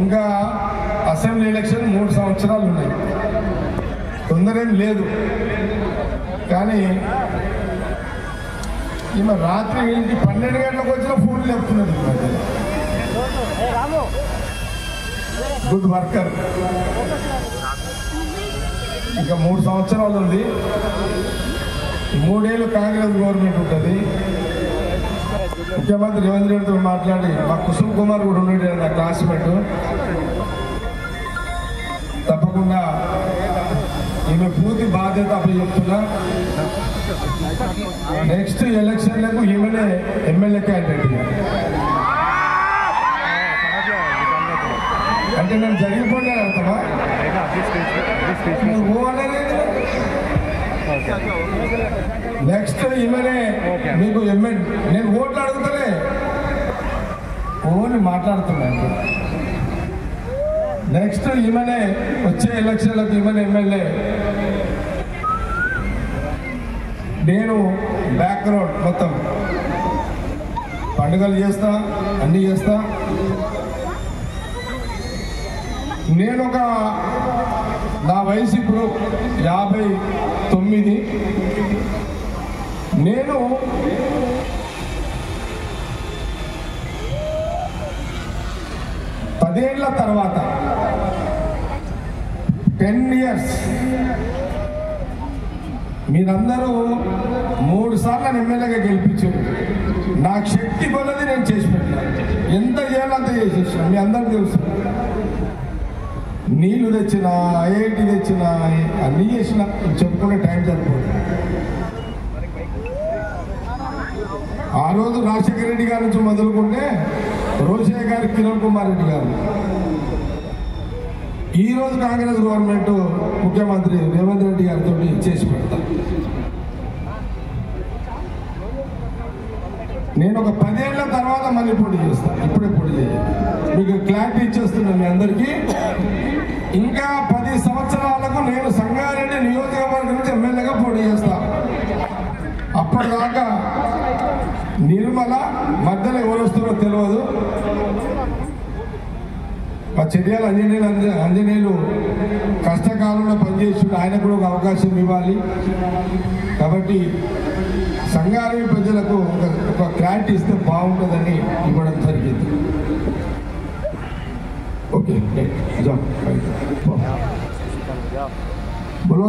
ఇంకా assembly election 3 సంవత్సరాలు ఉన్నాయి, తొందరేం లేదు. కానీ ఈమె రాత్రి ఇంటి 12 గంటలకు వచ్చిన ఫోన్ లేపుతున్నది. Good worker. ఇంకా 3 సంవత్సరాలు ఉంది, 3 ఏళ్ళు కాంగ్రెస్ గవర్నమెంట్ ఉంటుంది. ముఖ్యమంత్రి రేవంత్ రెడ్డితో మాట్లాడి మా కుసుమ్ కుమార్ కూడా ఉన్నాడు, నా క్లాస్మేట్, తప్పకుండా ఈమె పూర్తి బాధ్యత అప్పచెప్తున్నా. నెక్స్ట్ ఎలక్షన్లకు ఈమెనే ఎమ్మెల్యే క్యాండిడేట్. అంటే నేను జరిగిపోయినా అర్థమా? నెక్స్ట్ ఈమెనే మీకు ఎమ్మెల్యే. నేను ఓట్లు అడుగుతలే, ఓన్లీ మాట్లాడుతున్నాను. నెక్స్ట్ ఈమెనే వచ్చే ఎలక్షన్లకు ఈమెనే ఎమ్మెల్యే. నేను బ్యాక్గ్రౌండ్ మొత్తం పండుగలు చేస్తా, అన్నీ చేస్తా. నేను నా వయసు ఇప్పుడు 59. నేను పదేళ్ల తర్వాత 10 years మీరందరూ 3 సార్లు నన్ను ఎమ్మెల్యేగా గెలిపించారు. నాకు శక్తి కొలది నేను చేసి పెట్టాను, ఎంత చేయాలో అంత చేసేసాను. మీ అందరికీ తెలుసు. నీళ్లు తెచ్చినా, ఐఐటి తెచ్చినా, అన్నీ చేసిన, చెప్పుకునే టైం సరిపోదు. ఆ రోజు రాజశేఖర రెడ్డి గారి నుంచి మొదలుకుంటే రోషయ్య గారు, కిరణ్ కుమార్ రెడ్డి గారు, ఈ రోజు కాంగ్రెస్ గవర్నమెంట్ ముఖ్యమంత్రి రేవంత్ రెడ్డి గారితో చేసి పెడతారు. నేను ఒక 10 ఏళ్ల తర్వాత మళ్ళీ పోటీ చేస్తాను, ఇప్పుడే పోటీ చేయాలి. మీకు క్లారిటీ ఇచ్చేస్తున్నాను మీ అందరికీ. ఇంకా 10 సంవత్సరాలకు నేను సంగారెడ్డి నియోజకవర్గం నుంచి ఎమ్మెల్యేగా పోటీ చేస్తాను. అప్పటిదాకా నిర్మల మధ్యలో ఎవరు వస్తారో తెలియదు. మా చెర్యాల ఆంజనేయులు కష్టకాలంలో పనిచేసి ఆయన కూడా ఒక అవకాశం ఇవ్వాలి. కాబట్టి సంగారెడ్డి ప్రజలకు ఒక క్లారిటీ ఇస్తే బాగుంటుందని ఇవ్వడం జరిగింది. ఓకే, బోలో